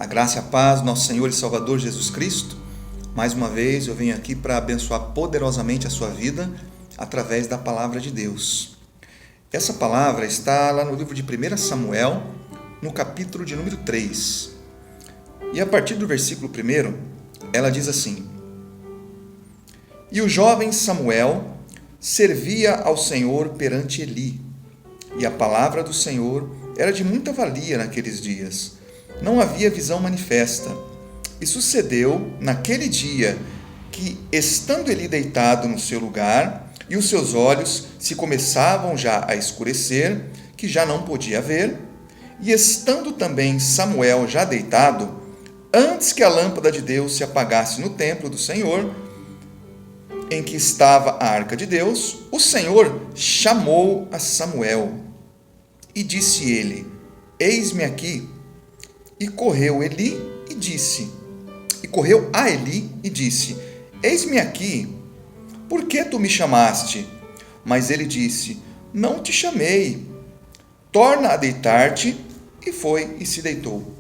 A graça e a paz do nosso Senhor e Salvador Jesus Cristo. Mais uma vez eu venho aqui para abençoar poderosamente a sua vida através da palavra de Deus. Essa palavra está lá no livro de 1 Samuel, no capítulo de número 3. E a partir do versículo 1, ela diz assim: E o jovem Samuel servia ao Senhor perante Eli, e a palavra do Senhor era de muita valia naqueles dias. Não havia visão manifesta. E sucedeu naquele dia que, estando Eli deitado no seu lugar, e os seus olhos se começavam já a escurecer, que já não podia ver, e estando também Samuel já deitado, antes que a lâmpada de Deus se apagasse no templo do Senhor, em que estava a arca de Deus, o Senhor chamou a Samuel. E disse ele: Eis-me aqui. E correu a Eli e disse: Eis-me aqui, por que tu me chamaste? Mas ele disse: Não te chamei. Torna a deitar-te. E foi e se deitou.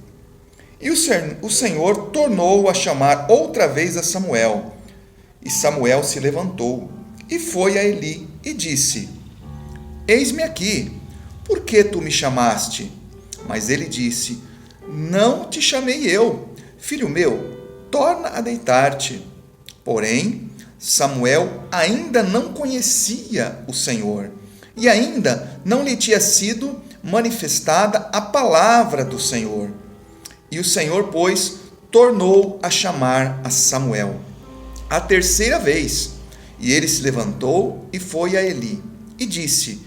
E o Senhor tornou a chamar outra vez a Samuel. E Samuel se levantou e foi a Eli e disse: Eis-me aqui, por que tu me chamaste? Mas ele disse: Não te chamei eu, filho meu, torna a deitar-te. Porém, Samuel ainda não conhecia o Senhor, e ainda não lhe tinha sido manifestada a palavra do Senhor. E o Senhor, pois, tornou a chamar a Samuel a terceira vez. E ele se levantou e foi a Eli, e disse: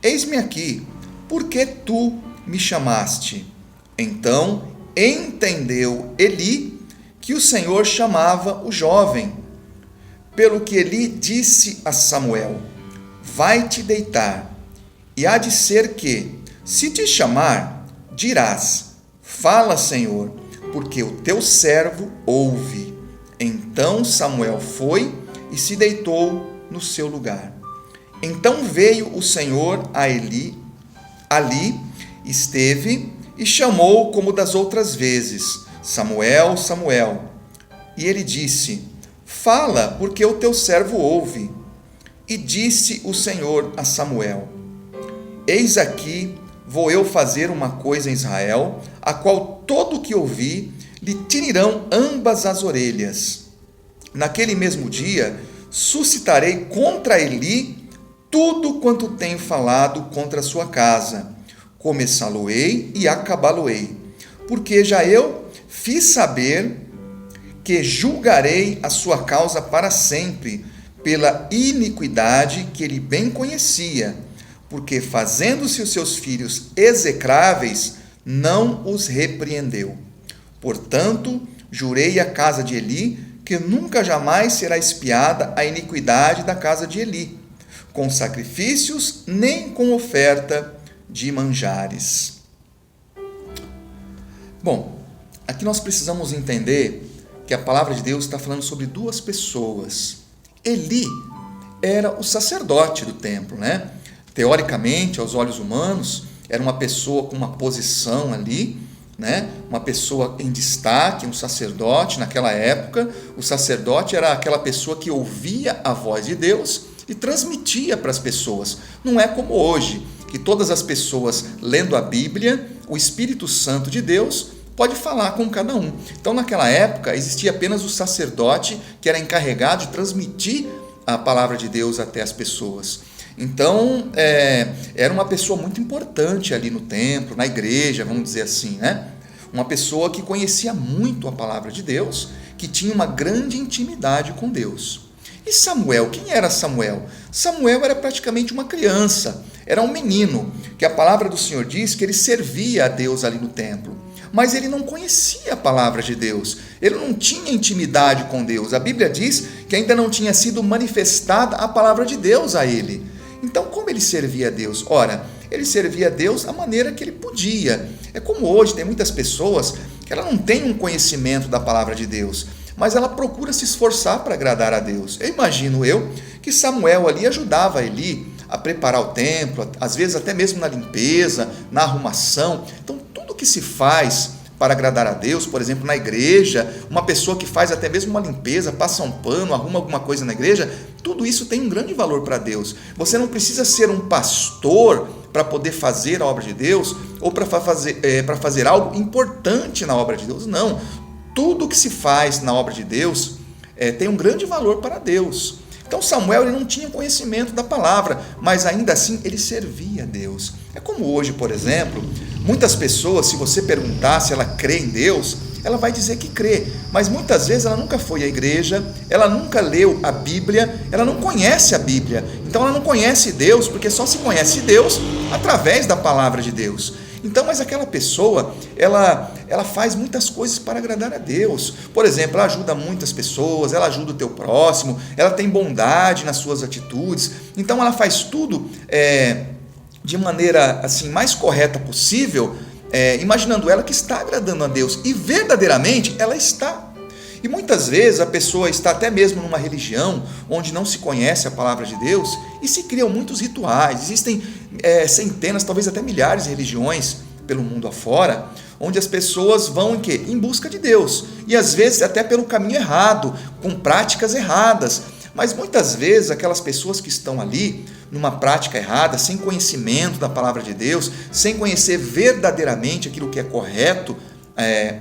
Eis-me aqui, por que tu me chamaste? Então entendeu Eli que o Senhor chamava o jovem. Pelo que Eli disse a Samuel: Vai-te deitar, e há de ser que, se te chamar, dirás: Fala, Senhor, porque o teu servo ouve. Então Samuel foi e se deitou no seu lugar. Então veio o Senhor a Eli, ali esteve e chamou como das outras vezes: Samuel, Samuel. E ele disse: Fala, porque o teu servo ouve. E disse o Senhor a Samuel: Eis aqui, vou eu fazer uma coisa em Israel, a qual todo o que ouvir lhe tirarão ambas as orelhas. Naquele mesmo dia, suscitarei contra Eli tudo quanto tenho falado contra a sua casa. Começá-lo-ei e acabá-lo-ei, porque já eu fiz saber que julgarei a sua causa para sempre, pela iniquidade que ele bem conhecia, porque fazendo-se os seus filhos execráveis, não os repreendeu. Portanto, jurei à casa de Eli que nunca jamais será expiada a iniquidade da casa de Eli, com sacrifícios nem com oferta de manjares. Bom, aqui nós precisamos entender que a palavra de Deus está falando sobre duas pessoas. Eli era o sacerdote do templo, né? Teoricamente, aos olhos humanos, era uma pessoa com uma posição ali, né? Uma pessoa em destaque, um sacerdote. Naquela época, o sacerdote era aquela pessoa que ouvia a voz de Deus e transmitia para as pessoas. Não é como hoje, que todas as pessoas lendo a Bíblia, o Espírito Santo de Deus pode falar com cada um. Então, naquela época, existia apenas o sacerdote que era encarregado de transmitir a palavra de Deus até as pessoas. Então, era uma pessoa muito importante ali no templo, na igreja, vamos dizer assim, né? Uma pessoa que conhecia muito a palavra de Deus, que tinha uma grande intimidade com Deus. E Samuel, quem era Samuel? Samuel era praticamente uma criança, era um menino, que a palavra do Senhor diz que ele servia a Deus ali no templo. Mas ele não conhecia a palavra de Deus, ele não tinha intimidade com Deus. A Bíblia diz que ainda não tinha sido manifestada a palavra de Deus a ele. Então, como ele servia a Deus? Ora, ele servia a Deus da maneira que ele podia. É como hoje, tem muitas pessoas que ela não tem um conhecimento da palavra de Deus, mas ela procura se esforçar para agradar a Deus. Eu imagino que Samuel ali ajudava Eli a preparar o templo, às vezes até mesmo na limpeza, na arrumação. Então, tudo que se faz para agradar a Deus, por exemplo, na igreja, uma pessoa que faz até mesmo uma limpeza, passa um pano, arruma alguma coisa na igreja, tudo isso tem um grande valor para Deus. Você não precisa ser um pastor para poder fazer a obra de Deus ou para fazer algo importante na obra de Deus. Não, tudo que se faz na obra de Deus tem um grande valor para Deus. Então Samuel ele não tinha conhecimento da palavra, mas ainda assim ele servia a Deus. É como hoje, por exemplo, muitas pessoas, se você perguntar se ela crê em Deus, ela vai dizer que crê, mas muitas vezes ela nunca foi à igreja, ela nunca leu a Bíblia, ela não conhece a Bíblia, então ela não conhece Deus, porque só se conhece Deus através da palavra de Deus. Então, mas aquela pessoa, ela faz muitas coisas para agradar a Deus. Por exemplo, ela ajuda muitas pessoas, ela ajuda o teu próximo, ela tem bondade nas suas atitudes. Então, ela faz tudo de maneira assim mais correta possível, imaginando ela que está agradando a Deus. E verdadeiramente ela está. E muitas vezes a pessoa está até mesmo numa religião onde não se conhece a palavra de Deus e se criam muitos rituais. Existem centenas, talvez até milhares de religiões pelo mundo afora, onde as pessoas vão em quê? Em busca de Deus. E às vezes até pelo caminho errado, com práticas erradas. Mas muitas vezes aquelas pessoas que estão ali numa prática errada, sem conhecimento da palavra de Deus, sem conhecer verdadeiramente aquilo que é correto,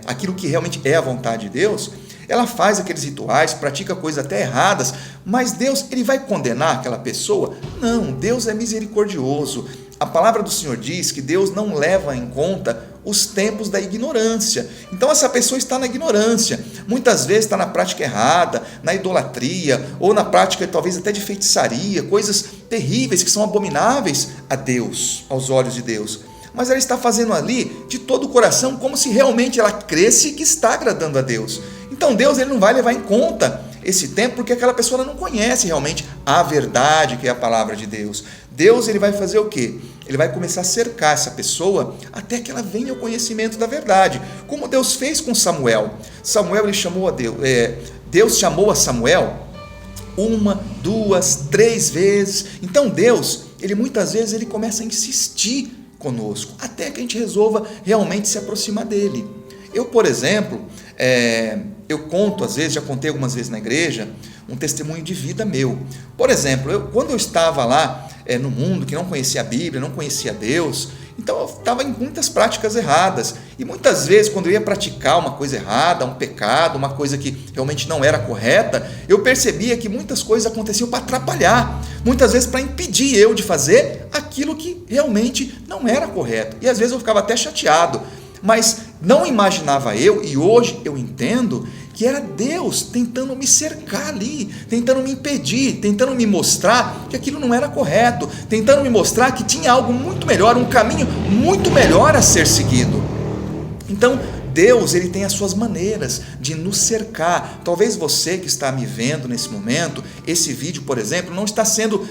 aquilo que realmente é a vontade de Deus, ela faz aqueles rituais, pratica coisas até erradas, mas Deus ele vai condenar aquela pessoa? Não, Deus é misericordioso. A palavra do Senhor diz que Deus não leva em conta os tempos da ignorância. Então essa pessoa está na ignorância, muitas vezes está na prática errada, na idolatria, ou na prática talvez até de feitiçaria, coisas terríveis que são abomináveis a Deus, aos olhos de Deus. Mas ela está fazendo ali de todo o coração, como se realmente ela cresce que está agradando a Deus. Então Deus ele não vai levar em conta esse tempo, porque aquela pessoa não conhece realmente a verdade que é a palavra de Deus. Deus ele vai fazer o quê? Ele vai começar a cercar essa pessoa até que ela venha ao conhecimento da verdade, como Deus fez com Samuel. Samuel ele chamou a Deus, Deus chamou a Samuel 1, 2, 3 vezes. Então Deus, ele muitas vezes ele começa a insistir conosco, até que a gente resolva realmente se aproximar dele. Eu, por exemplo, eu conto, às vezes, já contei algumas vezes na igreja, um testemunho de vida meu. Por exemplo, quando eu estava lá no mundo, que não conhecia a Bíblia, não conhecia Deus, então eu estava em muitas práticas erradas. E muitas vezes, quando eu ia praticar uma coisa errada, um pecado, uma coisa que realmente não era correta, eu percebia que muitas coisas aconteciam para atrapalhar, muitas vezes para impedir eu de fazer aquilo que realmente não era correto. E às vezes eu ficava até chateado, mas não imaginava eu, e hoje eu entendo, que era Deus tentando me cercar ali, tentando me impedir, tentando me mostrar que aquilo não era correto, tentando me mostrar que tinha algo muito melhor, um caminho muito melhor a ser seguido. Então, Deus ele tem as suas maneiras de nos cercar. Talvez você que está me vendo nesse momento, esse vídeo, por exemplo, não está sendo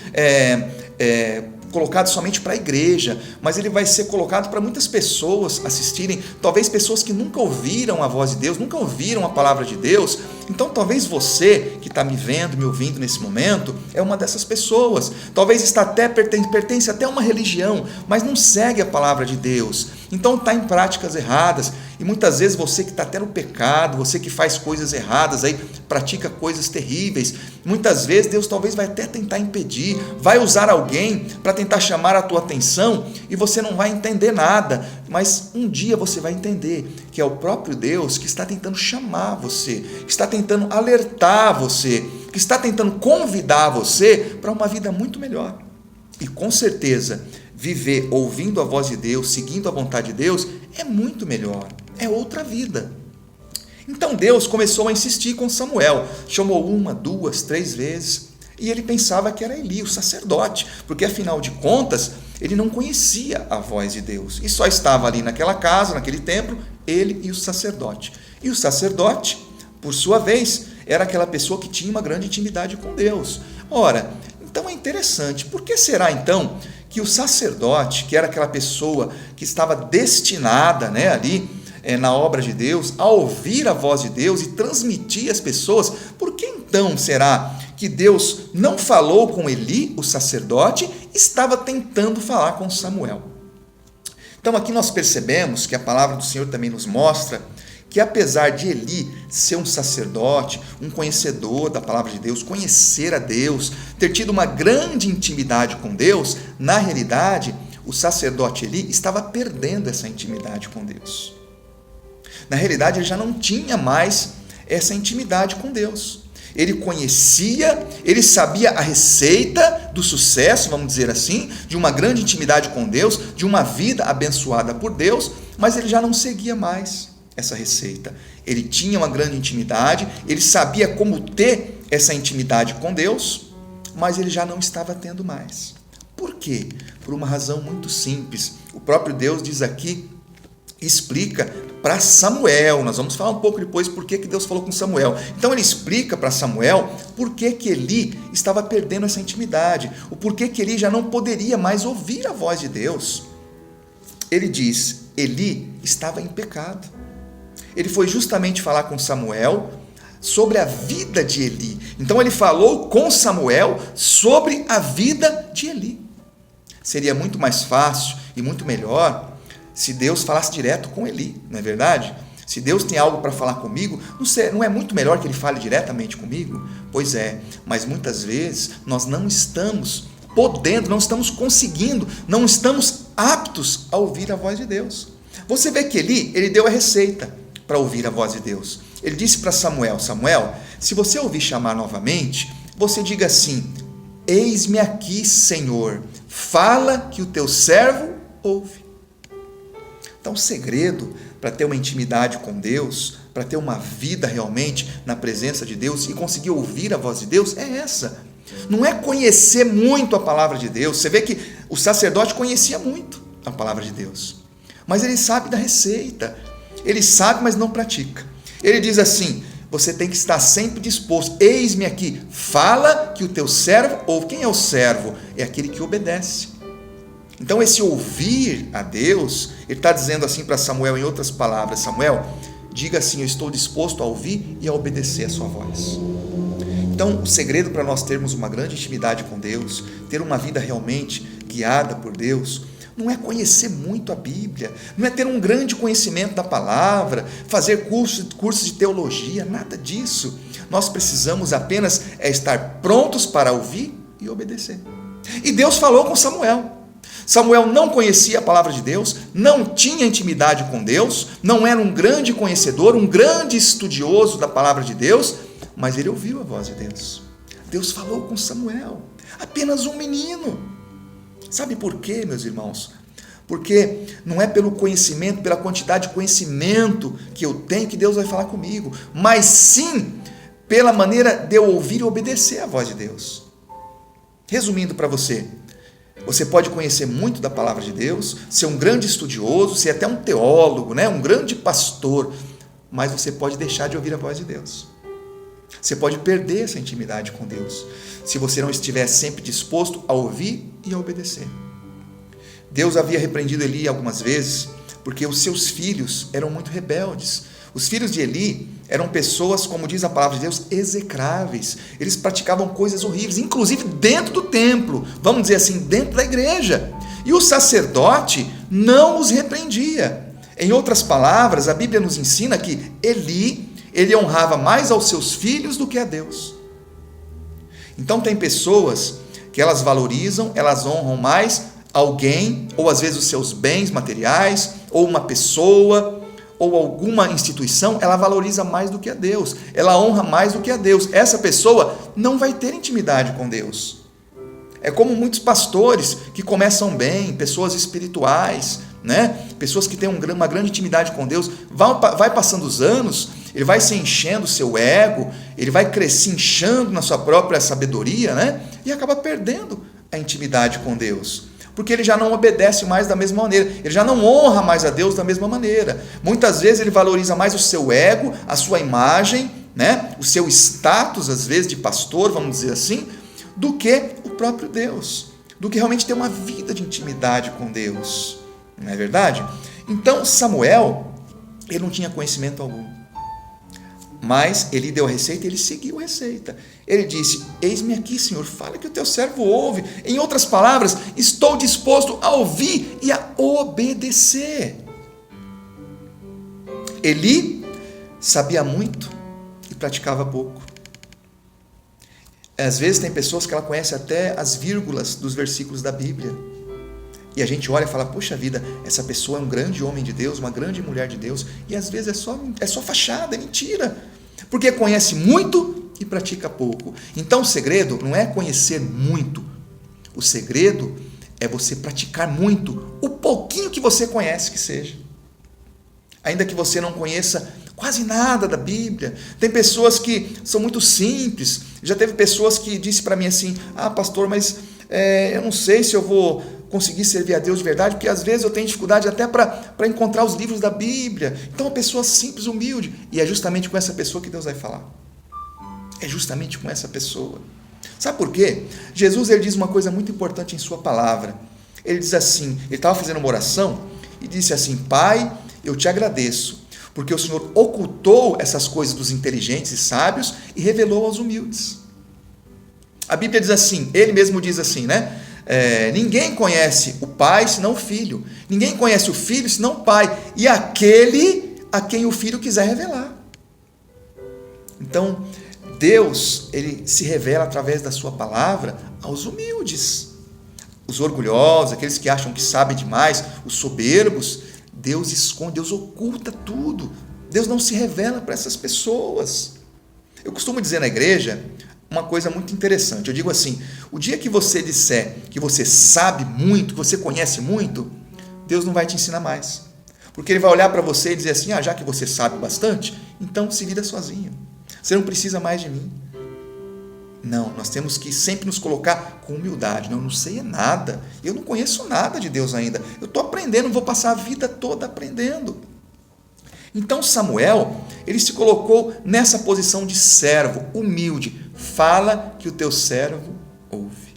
colocado somente para a igreja, mas ele vai ser colocado para muitas pessoas assistirem, talvez pessoas que nunca ouviram a voz de Deus, nunca ouviram a palavra de Deus. Então talvez você que está me vendo, me ouvindo nesse momento, é uma dessas pessoas, talvez pertence até a uma religião, mas não segue a palavra de Deus, então está em práticas erradas. E muitas vezes você que está até no pecado, você que faz coisas erradas, aí pratica coisas terríveis, muitas vezes Deus talvez vai até tentar impedir, vai usar alguém para tentar chamar a tua atenção e você não vai entender nada, mas um dia você vai entender que é o próprio Deus que está tentando chamar você, que está tentando alertar você, que está tentando convidar você para uma vida muito melhor. E com certeza, viver ouvindo a voz de Deus, seguindo a vontade de Deus, é muito melhor, é outra vida. Então Deus começou a insistir com Samuel, chamou 1, 2, 3 vezes, e ele pensava que era Eli, o sacerdote, porque afinal de contas, ele não conhecia a voz de Deus, e só estava ali naquela casa, naquele templo, ele e o sacerdote. E o sacerdote, por sua vez, era aquela pessoa que tinha uma grande intimidade com Deus. Ora, então é interessante, por que será então que o sacerdote, que era aquela pessoa que estava destinada ali na obra de Deus, a ouvir a voz de Deus e transmitir às pessoas, por que então será que Deus não falou com Eli, o sacerdote, estava tentando falar com Samuel? Então aqui nós percebemos que a palavra do Senhor também nos mostra que apesar de Eli ser um sacerdote, um conhecedor da palavra de Deus, conhecer a Deus, ter tido uma grande intimidade com Deus, na realidade, o sacerdote Eli estava perdendo essa intimidade com Deus. Na realidade, ele já não tinha mais essa intimidade com Deus. Ele conhecia, ele sabia a receita do sucesso, vamos dizer assim, de uma grande intimidade com Deus, de uma vida abençoada por Deus, mas ele já não seguia mais essa receita. Ele tinha uma grande intimidade, ele sabia como ter essa intimidade com Deus, mas ele já não estava tendo mais. Por quê? Por uma razão muito simples. O próprio Deus diz aqui, explica para Samuel, nós vamos falar um pouco depois por que Deus falou com Samuel. Então ele explica para Samuel por que Eli estava perdendo essa intimidade, o porquê que Eli já não poderia mais ouvir a voz de Deus. Ele diz, Eli estava em pecado. Ele foi justamente falar com Samuel sobre a vida de Eli. Então ele falou com Samuel sobre a vida de Eli. Seria muito mais fácil e muito melhor se Deus falasse direto com Eli, não é verdade? Se Deus tem algo para falar comigo, não é muito melhor que Ele fale diretamente comigo? Pois é, mas muitas vezes nós não estamos podendo, não estamos conseguindo, não estamos aptos a ouvir a voz de Deus. Você vê que Eli, ele deu a receita para ouvir a voz de Deus. Ele disse para Samuel, Samuel, se você ouvir chamar novamente, você diga assim, eis-me aqui, Senhor, fala que o teu servo ouve. Então o segredo para ter uma intimidade com Deus, para ter uma vida realmente na presença de Deus e conseguir ouvir a voz de Deus é essa. Não é conhecer muito a palavra de Deus. Você vê que o sacerdote conhecia muito a palavra de Deus, mas ele sabe da receita. Ele sabe, mas não pratica. Ele diz assim, você tem que estar sempre disposto. Eis-me aqui, fala que o teu servo ouve. Quem é o servo? É aquele que obedece. Então esse ouvir a Deus, ele está dizendo assim para Samuel, em outras palavras, Samuel, diga assim, eu estou disposto a ouvir e a obedecer a sua voz. Então o segredo para nós termos uma grande intimidade com Deus, ter uma vida realmente guiada por Deus, não é conhecer muito a Bíblia, não é ter um grande conhecimento da palavra, fazer cursos de teologia, nada disso. Nós precisamos apenas estar prontos para ouvir e obedecer. E Deus falou com Samuel. Samuel não conhecia a palavra de Deus, não tinha intimidade com Deus, não era um grande conhecedor, um grande estudioso da palavra de Deus, mas ele ouviu a voz de Deus. Deus falou com Samuel, apenas um menino. Sabe por quê, meus irmãos? Porque não é pelo conhecimento, pela quantidade de conhecimento que eu tenho que Deus vai falar comigo, mas sim pela maneira de eu ouvir e obedecer a voz de Deus. Resumindo para você, você pode conhecer muito da palavra de Deus, ser um grande estudioso, ser até um teólogo, né? Um grande pastor, mas você pode deixar de ouvir a voz de Deus. Você pode perder essa intimidade com Deus, se você não estiver sempre disposto a ouvir e a obedecer. Deus havia repreendido Eli algumas vezes, porque os seus filhos eram muito rebeldes. Os filhos de Eli eram pessoas, como diz a palavra de Deus, execráveis. Eles praticavam coisas horríveis, inclusive dentro do templo, vamos dizer assim, dentro da igreja. E o sacerdote não os repreendia. Em outras palavras, a Bíblia nos ensina que ele honrava mais aos seus filhos do que a Deus. Então tem pessoas que elas valorizam, elas honram mais alguém, ou às vezes os seus bens materiais, ou uma pessoa, ou alguma instituição, ela valoriza mais do que a Deus, ela honra mais do que a Deus. Essa pessoa não vai ter intimidade com Deus. É como muitos pastores que começam bem, pessoas espirituais, né? Pessoas que têm uma grande intimidade com Deus, vai passando os anos, ele vai se enchendo o seu ego, ele vai crescer inchando na sua própria sabedoria, né? E acaba perdendo a intimidade com Deus, porque ele já não obedece mais da mesma maneira, ele já não honra mais a Deus da mesma maneira. Muitas vezes ele valoriza mais o seu ego, a sua imagem, né? O seu status, às vezes, de pastor, vamos dizer assim, do que o próprio Deus, do que realmente ter uma vida de intimidade com Deus, não é verdade? Então Samuel, ele não tinha conhecimento algum. Mas Eli deu a receita e ele seguiu a receita. Ele disse: eis-me aqui, Senhor, fala que o teu servo ouve. Em outras palavras, estou disposto a ouvir e a obedecer. Eli sabia muito e praticava pouco. Às vezes tem pessoas que ela conhece até as vírgulas dos versículos da Bíblia. E a gente olha e fala: poxa vida, essa pessoa é um grande homem de Deus, uma grande mulher de Deus. E às vezes é só fachada, é mentira. Porque conhece muito e pratica pouco. Então o segredo não é conhecer muito. O segredo é você praticar muito, o pouquinho que você conhece que seja. Ainda que você não conheça quase nada da Bíblia. Tem pessoas que são muito simples. Já teve pessoas que disse para mim assim: pastor, mas eu não sei se eu vou conseguir servir a Deus de verdade, porque às vezes eu tenho dificuldade até para encontrar os livros da Bíblia. Então, uma pessoa simples, humilde, e é justamente com essa pessoa que Deus vai falar. É justamente com essa pessoa. Sabe por quê? Jesus, ele diz uma coisa muito importante em sua palavra. Ele diz assim, ele estava fazendo uma oração e disse assim: Pai, eu te agradeço, porque o Senhor ocultou essas coisas dos inteligentes e sábios e revelou aos humildes. A Bíblia diz assim, ele mesmo diz assim, né? Ninguém conhece o Pai senão o Filho. Ninguém conhece o Filho senão o Pai. E aquele a quem o Filho quiser revelar. Então, Deus, ele se revela através da sua palavra aos humildes. Os orgulhosos, aqueles que acham que sabem demais, os soberbos, Deus esconde, Deus oculta tudo. Deus não se revela para essas pessoas. Eu costumo dizer na igreja uma coisa muito interessante. Eu digo assim: o dia que você disser que você sabe muito, que você conhece muito, Deus não vai te ensinar mais. Porque Ele vai olhar para você e dizer assim: já que você sabe bastante, então se vira sozinho. Você não precisa mais de mim. Não, nós temos que sempre nos colocar com humildade. Não sei nada. Eu não conheço nada de Deus ainda. Eu estou aprendendo, vou passar a vida toda aprendendo. Então Samuel, ele se colocou nessa posição de servo, humilde. Fala que o teu servo ouve.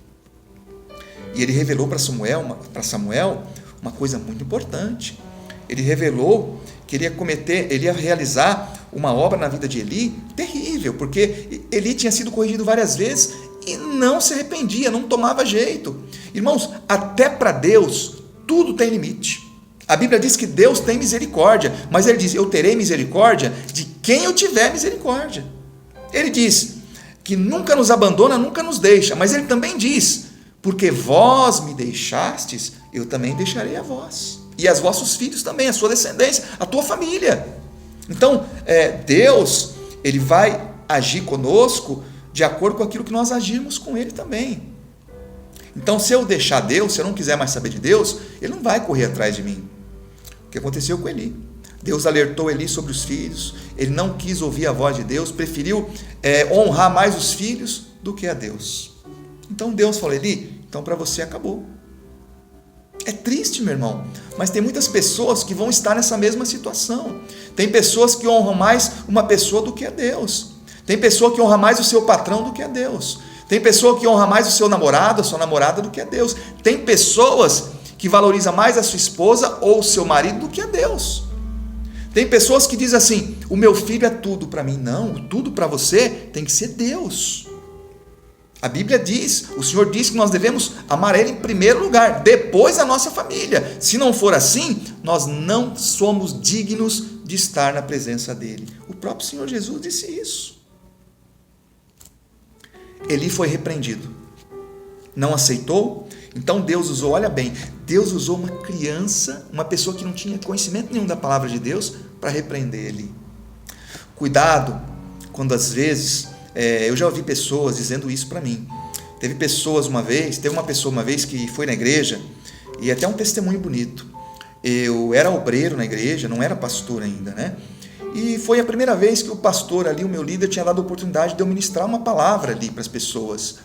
E ele revelou para Samuel uma coisa muito importante. Ele revelou que ele ia realizar uma obra na vida de Eli terrível, porque Eli tinha sido corrigido várias vezes e não se arrependia, não tomava jeito. Irmãos, até para Deus tudo tem limite. A Bíblia diz que Deus tem misericórdia, mas Ele diz: eu terei misericórdia de quem eu tiver misericórdia. Ele diz que nunca nos abandona, nunca nos deixa, mas Ele também diz: porque vós me deixastes, eu também deixarei a vós, e aos vossos filhos também, a sua descendência, a tua família. Então, Deus, Ele vai agir conosco de acordo com aquilo que nós agirmos com Ele também. Então, se eu deixar Deus, se eu não quiser mais saber de Deus, Ele não vai correr atrás de mim. O que aconteceu com Eli? Deus alertou Eli sobre os filhos, ele não quis ouvir a voz de Deus, preferiu honrar mais os filhos do que a Deus. Então Deus falou: Eli, então para você acabou. É triste, meu irmão, mas tem muitas pessoas que vão estar nessa mesma situação. Tem pessoas que honram mais uma pessoa do que a Deus. Tem pessoa que honra mais o seu patrão do que a Deus. Tem pessoa que honra mais o seu namorado, a sua namorada do que a Deus. Tem pessoas que valorizam mais a sua esposa ou o seu marido do que a Deus. Tem pessoas que dizem assim: o meu filho é tudo para mim. Não, tudo para você tem que ser Deus. A Bíblia diz, o Senhor diz que nós devemos amar Ele em primeiro lugar, depois a nossa família. Se não for assim, nós não somos dignos de estar na presença dEle. O próprio Senhor Jesus disse isso. Eli foi repreendido, não aceitou. Então Deus usou, olha bem, Deus usou uma criança, uma pessoa que não tinha conhecimento nenhum da palavra de Deus, para repreender Eli. Cuidado quando às vezes, eu já ouvi pessoas dizendo isso para mim. Teve uma pessoa uma vez que foi na igreja, e até um testemunho bonito. Eu era obreiro na igreja, não era pastor ainda, né? E foi a primeira vez que o pastor ali, o meu líder, tinha dado a oportunidade de eu ministrar uma palavra ali para as pessoas.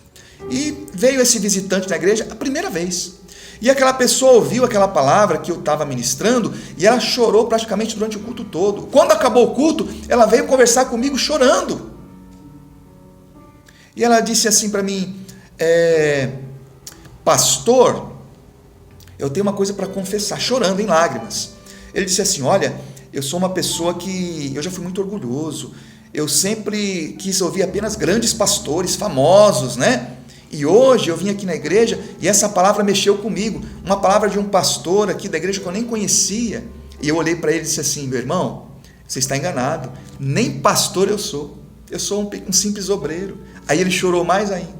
E veio esse visitante na igreja a primeira vez. E aquela pessoa ouviu aquela palavra que eu estava ministrando e ela chorou praticamente durante o culto todo. Quando acabou o culto, ela veio conversar comigo chorando. E ela disse assim para mim: pastor, eu tenho uma coisa para confessar, chorando em lágrimas. Ele disse assim: olha, eu sou uma pessoa que eu já fui muito orgulhoso. eu sempre quis ouvir apenas grandes pastores, famosos, né? E hoje eu vim aqui na igreja e essa palavra mexeu comigo, uma palavra de um pastor aqui da igreja que eu nem conhecia. E eu olhei para ele e disse assim: meu irmão, você está enganado, nem pastor eu sou um simples obreiro. Aí ele chorou mais ainda.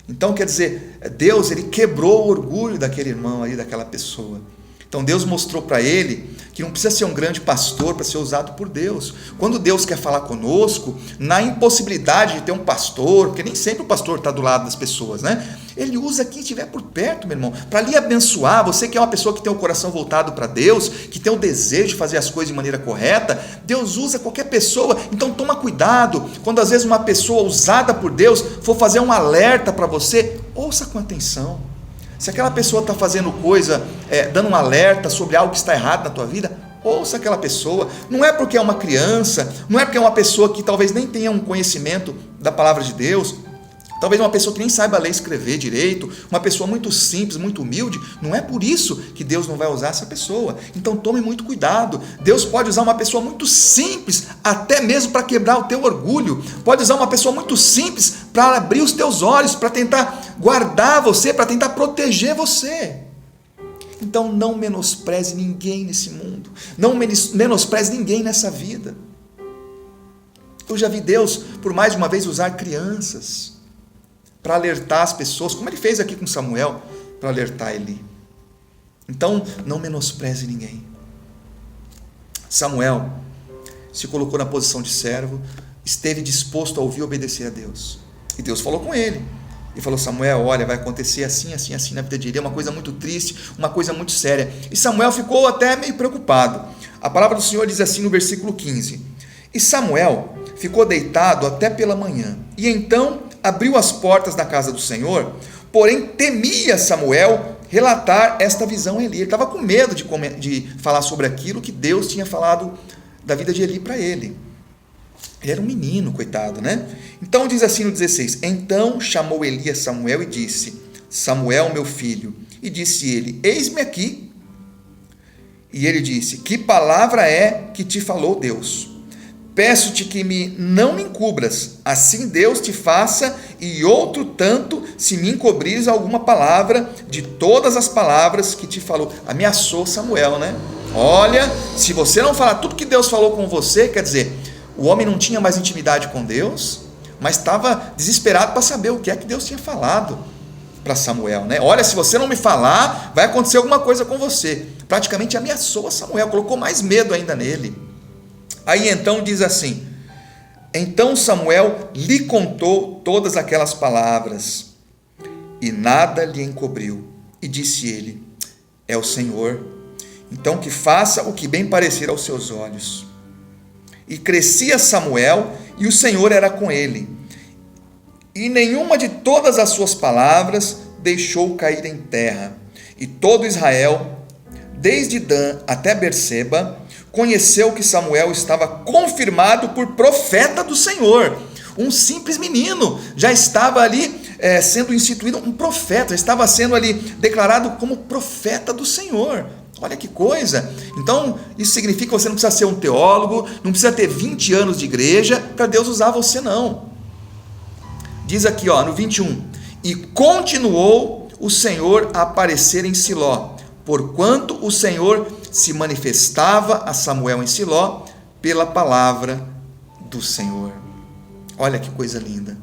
Então, quer dizer, Deus, ele quebrou o orgulho daquele irmão aí, daquela pessoa. Então Deus mostrou para ele que não precisa ser um grande pastor para ser usado por Deus. Quando Deus quer falar conosco, na impossibilidade de ter um pastor, porque nem sempre o pastor está do lado das pessoas, né? Ele usa quem estiver por perto, meu irmão, para lhe abençoar. Você que é uma pessoa que tem o coração voltado para Deus, que tem o desejo de fazer as coisas de maneira correta, Deus usa qualquer pessoa. Então toma cuidado, quando às vezes uma pessoa usada por Deus for fazer um alerta para você, ouça com atenção. Se aquela pessoa está fazendo coisa, dando um alerta sobre algo que está errado na tua vida, ouça aquela pessoa. Não é porque é uma criança, não é porque é uma pessoa que talvez nem tenha um conhecimento da palavra de Deus, talvez uma pessoa que nem saiba ler e escrever direito, uma pessoa muito simples, muito humilde, não é por isso que Deus não vai usar essa pessoa. Então tome muito cuidado. Deus pode usar uma pessoa muito simples, até mesmo para quebrar o teu orgulho. Pode usar uma pessoa muito simples para abrir os teus olhos, para tentar guardar você, para tentar proteger você. Então não menospreze ninguém nesse mundo, não menospreze ninguém nessa vida. Eu já vi Deus, por mais de uma vez, usar crianças para alertar as pessoas, como ele fez aqui com Samuel, para alertar Eli. Então, não menospreze ninguém. Samuel se colocou na posição de servo, esteve disposto a ouvir e obedecer a Deus. E Deus falou com ele. E falou: Samuel, olha, vai acontecer assim, assim, assim na vida de Eli, é uma coisa muito triste, uma coisa muito séria. E Samuel ficou até meio preocupado. A palavra do Senhor diz assim no versículo 15: E Samuel ficou deitado até pela manhã, e então abriu as portas da casa do Senhor, porém temia Samuel relatar esta visão a Eli. Ele estava com medo de falar sobre aquilo que Deus tinha falado da vida de Eli para ele. Ele era um menino, coitado, né? Então diz assim no 16: Então chamou Eli a Samuel e disse: Samuel, meu filho. E disse ele: Eis-me aqui. E ele disse: Que palavra é que te falou Deus? Peço-te que não me encubras, assim Deus te faça, e outro tanto, se me encobrires alguma palavra de todas as palavras que te falou. Ameaçou Samuel, né? Olha, se você não falar tudo que Deus falou com você, quer dizer, o homem não tinha mais intimidade com Deus, mas estava desesperado para saber o que é que Deus tinha falado para Samuel, né? Olha, se você não me falar, vai acontecer alguma coisa com você. Praticamente ameaçou a Samuel, colocou mais medo ainda nele. Aí então diz assim: Então Samuel lhe contou todas aquelas palavras, e nada lhe encobriu. E disse ele: É o Senhor, então que faça o que bem parecer aos seus olhos. E crescia Samuel, e o Senhor era com ele, e nenhuma de todas as suas palavras deixou cair em terra. E todo Israel, desde Dan até Berseba, conheceu que Samuel estava confirmado por profeta do Senhor. Um simples menino já estava ali sendo instituído um profeta, estava sendo ali declarado como profeta do Senhor. Olha que coisa! Então, isso significa que você não precisa ser um teólogo, não precisa ter 20 anos de igreja para Deus usar você, não. Diz aqui, no 21, E continuou o Senhor a aparecer em Siló, porquanto o Senhor se manifestava a Samuel em Siló pela palavra do Senhor. Olha que coisa linda.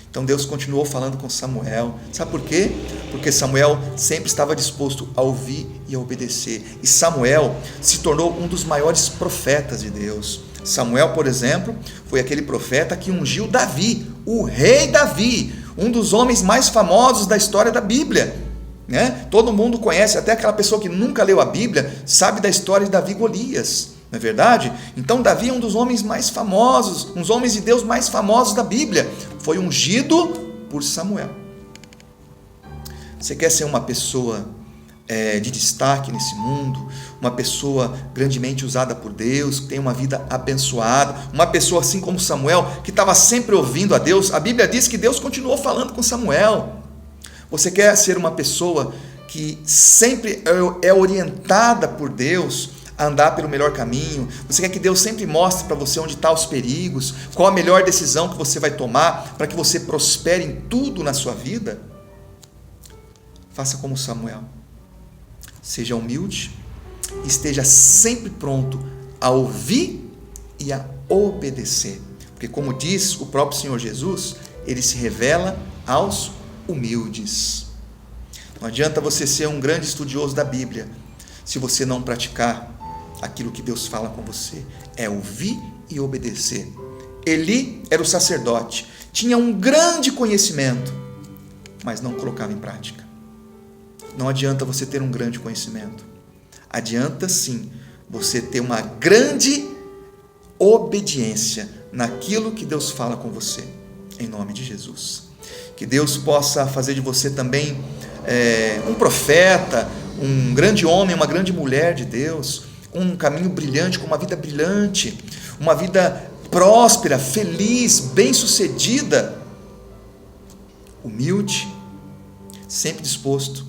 Então Deus continuou falando com Samuel. Sabe por quê? Porque Samuel sempre estava disposto a ouvir e a obedecer. E Samuel se tornou um dos maiores profetas de Deus. Samuel, por exemplo, foi aquele profeta que ungiu Davi, o rei Davi, um dos homens mais famosos da história da Bíblia, né? Todo mundo conhece, até aquela pessoa que nunca leu a Bíblia sabe da história de Davi e Golias, não é verdade? Então Davi é um dos homens mais famosos, uns homens de Deus mais famosos da Bíblia, foi ungido por Samuel. Você quer ser uma pessoa de destaque nesse mundo, uma pessoa grandemente usada por Deus, que tem uma vida abençoada, uma pessoa assim como Samuel, que estava sempre ouvindo a Deus? A Bíblia diz que Deus continuou falando com Samuel. Você quer ser uma pessoa que sempre é orientada por Deus a andar pelo melhor caminho, você quer que Deus sempre mostre para você onde estão os perigos, qual a melhor decisão que você vai tomar para que você prospere em tudo na sua vida, faça como Samuel. Seja humilde e esteja sempre pronto a ouvir e a obedecer. Porque, como diz o próprio Senhor Jesus, ele se revela aos humildes. Não adianta você ser um grande estudioso da Bíblia se você não praticar aquilo que Deus fala com você. É ouvir e obedecer. Eli era o sacerdote, tinha um grande conhecimento, mas não colocava em prática. Não adianta você ter um grande conhecimento. Adianta sim você ter uma grande obediência naquilo que Deus fala com você, em nome de Jesus. Que Deus possa fazer de você também um profeta, um grande homem, uma grande mulher de Deus, com um caminho brilhante, com uma vida brilhante, uma vida próspera, feliz, bem-sucedida, humilde, sempre disposto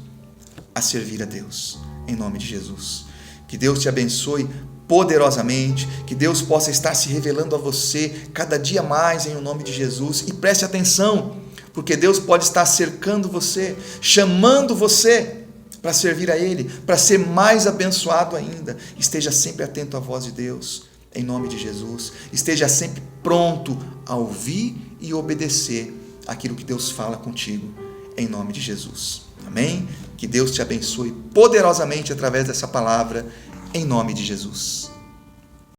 a servir a Deus, em nome de Jesus. Que Deus te abençoe poderosamente, que Deus possa estar se revelando a você cada dia mais em nome de Jesus. E preste atenção, porque Deus pode estar cercando você, chamando você para servir a Ele, para ser mais abençoado ainda. Esteja sempre atento à voz de Deus, em nome de Jesus. Esteja sempre pronto a ouvir e obedecer aquilo que Deus fala contigo, em nome de Jesus. Amém? Que Deus te abençoe poderosamente através dessa palavra, em nome de Jesus.